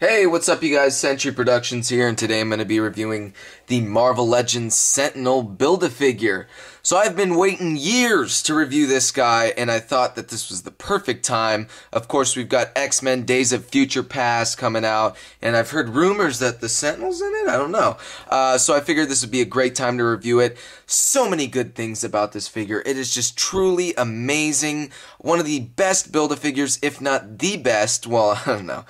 Hey, what's up you guys? Century Productions here, and today I'm going to be reviewing the Marvel Legends Sentinel Build-A-Figure. So I've been waiting years to review this guy, and I thought that this was the perfect time. Of course, we've got X-Men Days of Future Past coming out, and I've heard rumors that the Sentinel's in it? I don't know. So I figured this would be a great time to review it. So many good things about this figure. It is just truly amazing. One of the best Build-A-Figures, if not the best. Well, I don't know.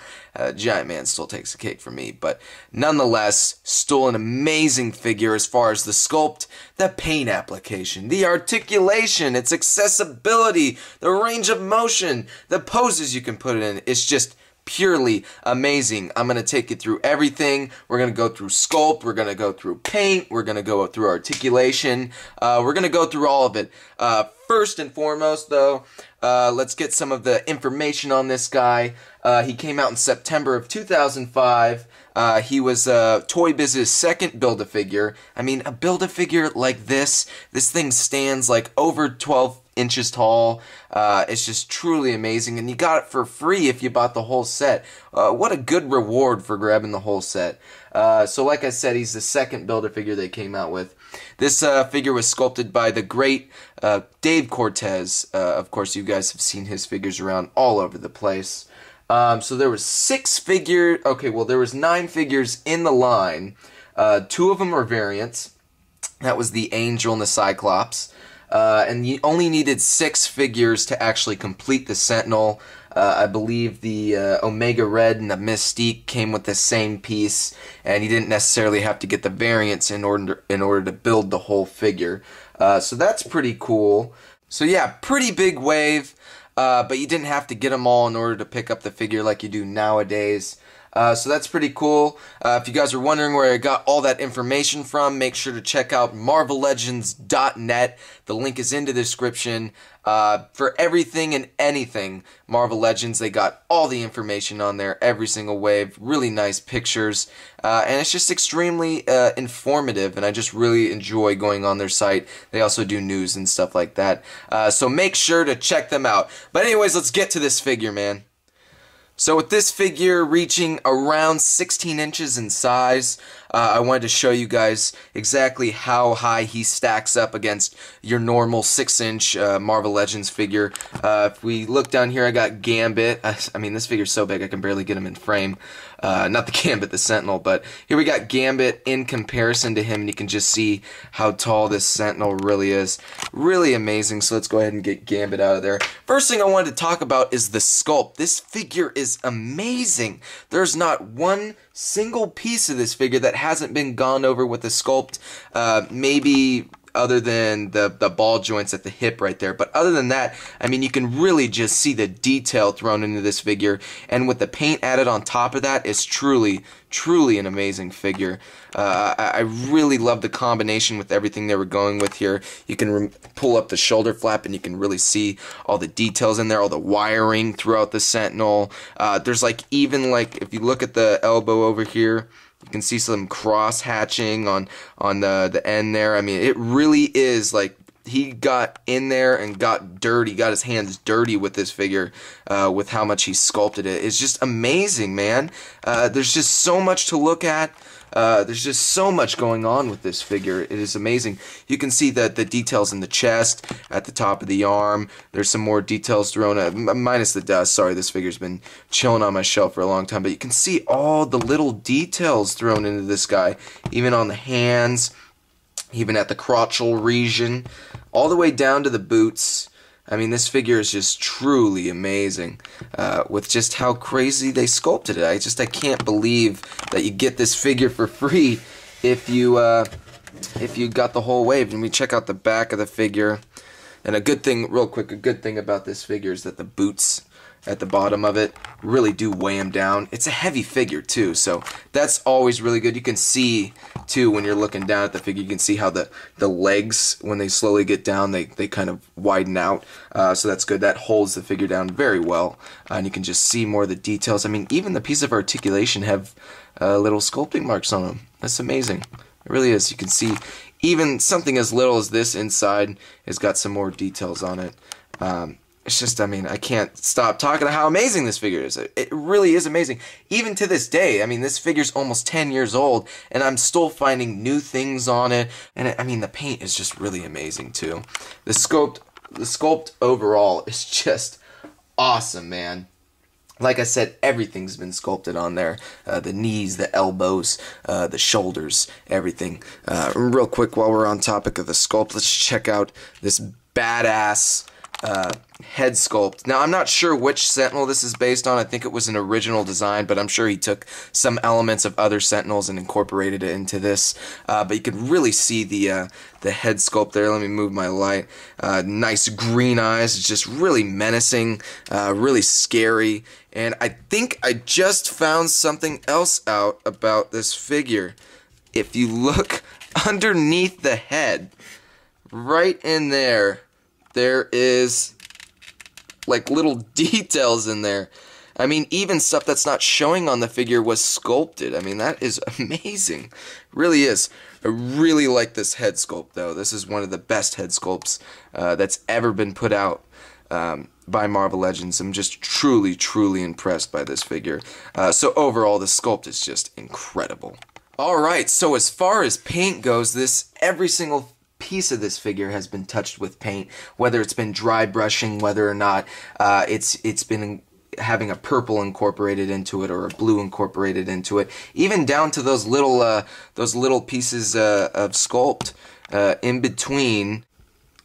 Giant Man still takes the cake for me, but nonetheless, still an amazing figure as far as the sculpt, the paint application, the articulation, its accessibility, the range of motion, the poses you can put it in. It's just purely amazing. I'm going to take you through everything. We're going to go through sculpt, we're going to go through paint, we're going to go through articulation, we're going to go through all of it. First and foremost, though, let's get some of the information on this guy. He came out in September of 2005. He was Toy Biz's second Build-A-Figure. I mean, a Build-A-Figure like this thing stands like over 12 inches tall. It's just truly amazing, and you got it for free if you bought the whole set. What a good reward for grabbing the whole set. So like I said, he's the second Build-A-Figure they came out with. This figure was sculpted by the great Dave Cortez. Of course, you guys have seen his figures around all over the place. So there was there was 9 figures in the line. 2 of them were variants. That was the Angel and the Cyclops. And you only needed 6 figures to actually complete the Sentinel. I believe the Omega Red and the Mystique came with the same piece, and you didn't necessarily have to get the variants in order to build the whole figure. So that's pretty cool. So yeah, pretty big wave. But you didn't have to get them all in order to pick up the figure like you do nowadays. So that's pretty cool. If you guys are wondering where I got all that information from, make sure to check out marvellegends.net. The link is in the description. For everything and anything Marvel Legends, they got all the information on there, every single wave, really nice pictures, and it's just extremely informative, and I just really enjoy going on their site. They also do news and stuff like that, so make sure to check them out. But anyways, let's get to this figure, man. So with this figure reaching around 16 inches in size, I wanted to show you guys exactly how high he stacks up against your normal 6-inch Marvel Legends figure. If we look down here, I got Gambit. I mean, this figure's so big I can barely get him in frame. Not the Gambit, the Sentinel, but here we got Gambit in comparison to him, and you can just see how tall this Sentinel really is. Really amazing, so let's go ahead and get Gambit out of there. First thing I wanted to talk about is the sculpt. This figure is amazing. There's not one single piece of this figure that hasn't been gone over with the sculpt, maybe other than the ball joints at the hip right there. But other than that, I mean, you can really just see the detail thrown into this figure, and with the paint added on top of that, it's truly an amazing figure. I really love the combination with everything they were going with here. You can pull up the shoulder flap and you can really see all the details in there, all the wiring throughout the Sentinel. There's even if you look at the elbow over here, you can see some cross hatching on the end there. I mean, it really is like he got in there and got dirty, got his hands dirty with this figure, with how much he sculpted it. It's just amazing, man. There's just so much to look at. There's just so much going on with this figure. It is amazing. You can see the details in the chest, at the top of the arm. There's some more details thrown, minus the dust. Sorry, this figure's been chilling on my shelf for a long time. But you can see all the little details thrown into this guy, even on the hands, even at the crotchal region, all the way down to the boots. I mean, this figure is just truly amazing, with just how crazy they sculpted it. I can't believe that you get this figure for free if you got the whole wave. And we check out the back of the figure. And a good thing, real quick, a good thing about this figure is that the boots at the bottom of it really do weigh him down. It's a heavy figure too, so that's always really good. You can see too when you're looking down at the figure, you can see how the legs, when they slowly get down, they kind of widen out, so that's good. That holds the figure down very well, and you can just see more of the details. I mean, even the piece of articulation have little sculpting marks on them. That's amazing. It really is. You can see even something as little as this inside has got some more details on it. it's just, I mean, I can't stop talking about how amazing this figure is. It really is amazing. Even to this day, I mean, this figure's almost 10 years old, and I'm still finding new things on it. And I mean, the paint is just really amazing too. The sculpt overall is just awesome, man. Like I said, everything's been sculpted on there. The knees, the elbows, the shoulders, everything. Real quick, while we're on topic of the sculpt, let's check out this badass head sculpt. Now, I'm not sure which Sentinel this is based on. I think it was an original design, but I'm sure he took some elements of other Sentinels and incorporated it into this. But you can really see the head sculpt there. Let me move my light. Nice green eyes. It's just really menacing, really scary. And I think I just found something else out about this figure. If you look underneath the head, right in there, there is like little details in there. I mean, even stuff that's not showing on the figure was sculpted. I mean, that is amazing. Really is. I really like this head sculpt, though. This is one of the best head sculpts that's ever been put out by Marvel Legends. I'm just truly, truly impressed by this figure. So overall, the sculpt is just incredible. Alright, so as far as paint goes, every single piece of this figure has been touched with paint, whether it's been dry brushing, whether or not it's been having a purple incorporated into it or a blue incorporated into it, even down to those little pieces of sculpt in between.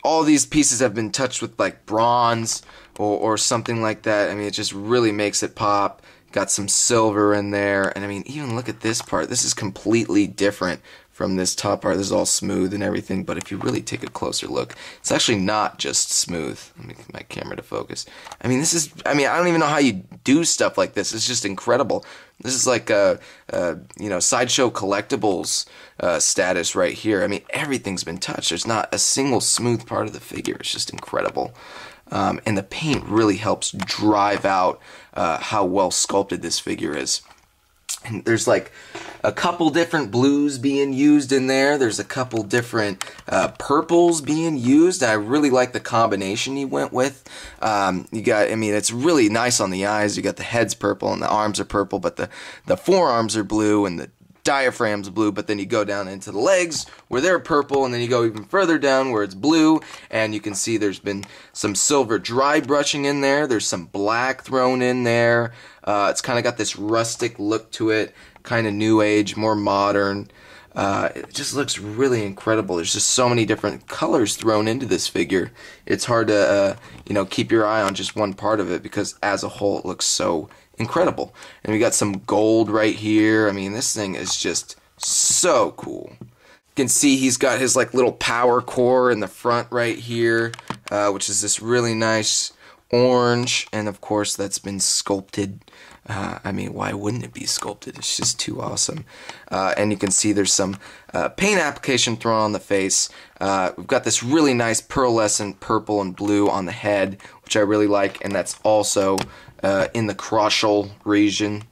All these pieces have been touched with like bronze or something like that. I mean, it just really makes it pop. Got some silver in there, and I mean, even look at this part. This is completely different from this top part. This is all smooth and everything, but if you really take a closer look, it's actually not just smooth. Let me get my camera to focus. I mean, I don't even know how you do stuff like this. It's just incredible. This is like Sideshow Collectibles status right here. I mean, everything's been touched. There's not a single smooth part of the figure. It's just incredible. And the paint really helps drive out how well sculpted this figure is. And there's like a couple different blues being used in there. There's a couple different purples being used. I really like the combination he went with. It's really nice on the eyes. You got the head's purple and the arms are purple, but the forearms are blue and the diaphragm's blue, but then you go down into the legs where they're purple, and then you go even further down where it's blue, and you can see there's been some silver dry brushing in there. There's some black thrown in there. It's kind of got this rustic look to it, kind of new age, more modern. It just looks really incredible. There's just so many different colors thrown into this figure. It's hard to keep your eye on just one part of it, because as a whole it looks so incredible. And we got some gold right here. I mean, this thing is just so cool. You can see he's got his like little power core in the front right here, which is this really nice orange, and of course that's been sculpted. I mean, why wouldn't it be sculpted? It's just too awesome. And you can see there's some paint application thrown on the face. We've got this really nice pearlescent purple and blue on the head, which I really like, and that's also in the crotchal region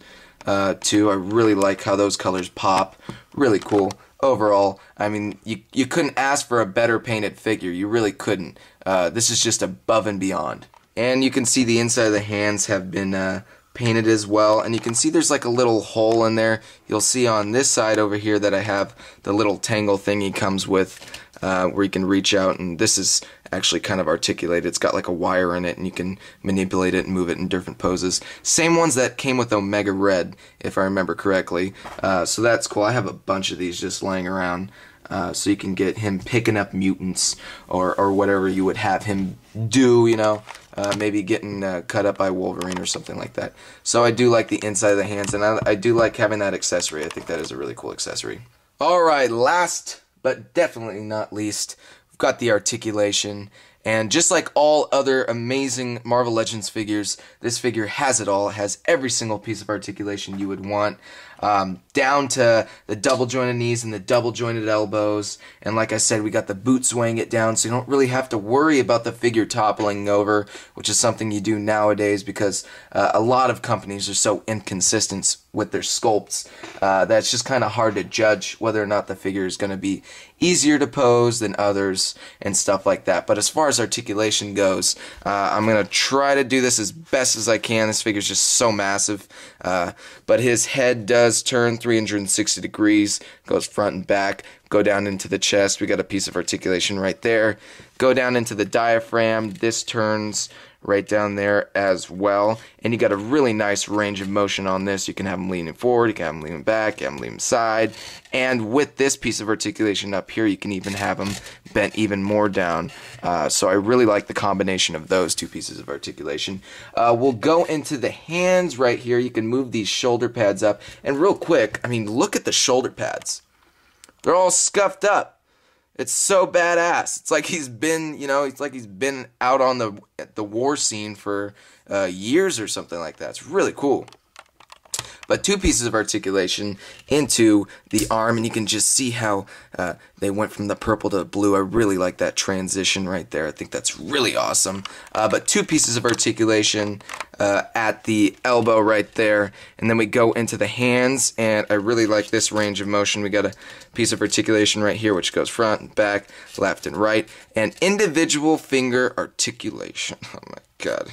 too. I really like how those colors pop. Really cool. Overall, I mean, you couldn't ask for a better painted figure. You really couldn't. This is just above and beyond. And you can see the inside of the hands have been painted as well, and you can see there's like a little hole in there. You'll see on this side over here that I have the little tangle thing he comes with, where you can reach out, and this is actually kind of articulated. It's got like a wire in it, and you can manipulate it and move it in different poses. Same ones that came with Omega Red, if I remember correctly. So that's cool. I have a bunch of these just laying around, so you can get him picking up mutants or whatever you would have him do, maybe getting cut up by Wolverine or something like that. So I do like the inside of the hands, and I do like having that accessory. I think that is a really cool accessory. Alright, last but definitely not least, we've got the articulation. And just like all other amazing Marvel Legends figures, this figure has it all. It has every single piece of articulation you would want, down to the double jointed knees and the double jointed elbows. And like I said, we got the boots weighing it down, so you don't really have to worry about the figure toppling over, which is something you do nowadays because a lot of companies are so inconsistent with their sculpts that it's just kind of hard to judge whether or not the figure is going to be easier to pose than others and stuff like that. But as far as articulation goes, I'm going to try to do this as best as I can. This figure's just so massive. But his head does turn 360 degrees, goes front and back. Go down into the chest, we got a piece of articulation right there. Go down into the diaphragm, this turns right down there as well. And you got a really nice range of motion on this. You can have them leaning forward, you can have them leaning back, you can have them leaning side. And with this piece of articulation up here, you can even have them bent even more down. So I really like the combination of those two pieces of articulation. We'll go into the hands right here. You can move these shoulder pads up. And real quick, I mean, look at the shoulder pads. They're all scuffed up. It's so badass. It's like he's been, you know, it's like he's been out on the war scene for years or something like that. It's really cool. But two pieces of articulation into the arm, and you can just see how they went from the purple to the blue. I really like that transition right there. I think that's really awesome. But two pieces of articulation at the elbow right there, and then we go into the hands, and I really like this range of motion. We got a piece of articulation right here, which goes front and back, left and right, and individual finger articulation. Oh my god.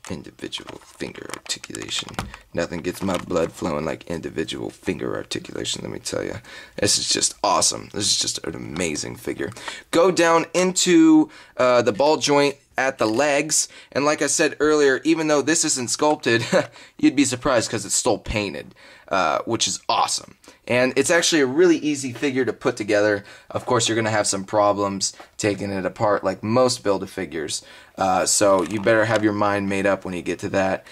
Individual finger articulation. Nothing gets my blood flowing like individual finger articulation, let me tell you. This is just awesome. This is just an amazing figure. Go down into the ball joint at the legs, and like I said earlier, even though this isn't sculpted, you'd be surprised because it's still painted, which is awesome. And it's actually a really easy figure to put together. Of course, you're going to have some problems taking it apart like most Build-A-Figures. So you better have your mind made up when you get to that.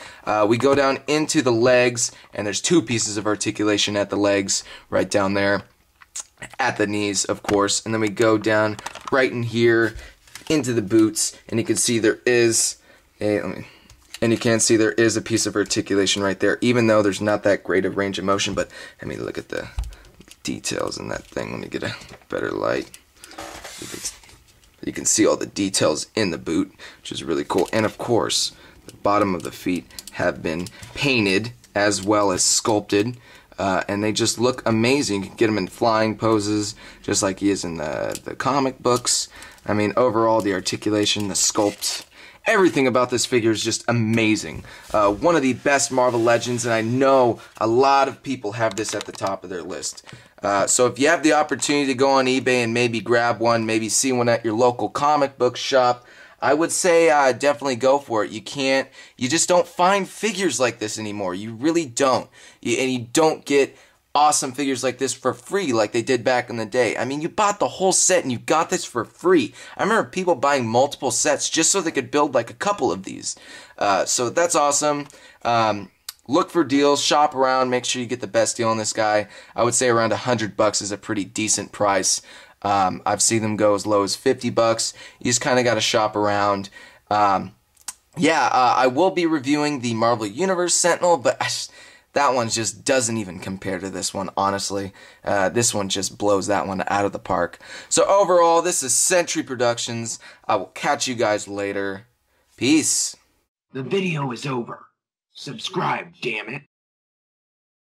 We go down into the legs, and there's two pieces of articulation at the legs, right down there, at the knees, of course. And then we go down right in here into the boots, and you can see there is a... And you can see there is a piece of articulation right there, even though there's not that great of range of motion. But, I mean, look at the details in that thing. Let me get a better light. You can see all the details in the boot, which is really cool. And, of course, the bottom of the feet have been painted as well as sculpted. And they just look amazing. You can get them in flying poses, just like he is in the comic books. I mean, overall, the articulation, the sculpt... Everything about this figure is just amazing. One of the best Marvel Legends, and I know a lot of people have this at the top of their list. So if you have the opportunity to go on eBay and maybe grab one, maybe see one at your local comic book shop, I would say definitely go for it. You just don't find figures like this anymore. You really don't. And you don't get awesome figures like this for free like they did back in the day. I mean, you bought the whole set and you got this for free. I remember people buying multiple sets just so they could build like a couple of these. So that's awesome. Look for deals, shop around, make sure you get the best deal on this guy. I would say around $100 is a pretty decent price. I've seen them go as low as $50. You just kind of got to shop around. I will be reviewing the Marvel Universe Sentinel, but that one just doesn't even compare to this one, honestly. This one just blows that one out of the park. So overall, this is Century Productions. I will catch you guys later. Peace. The video is over. Subscribe, damn it.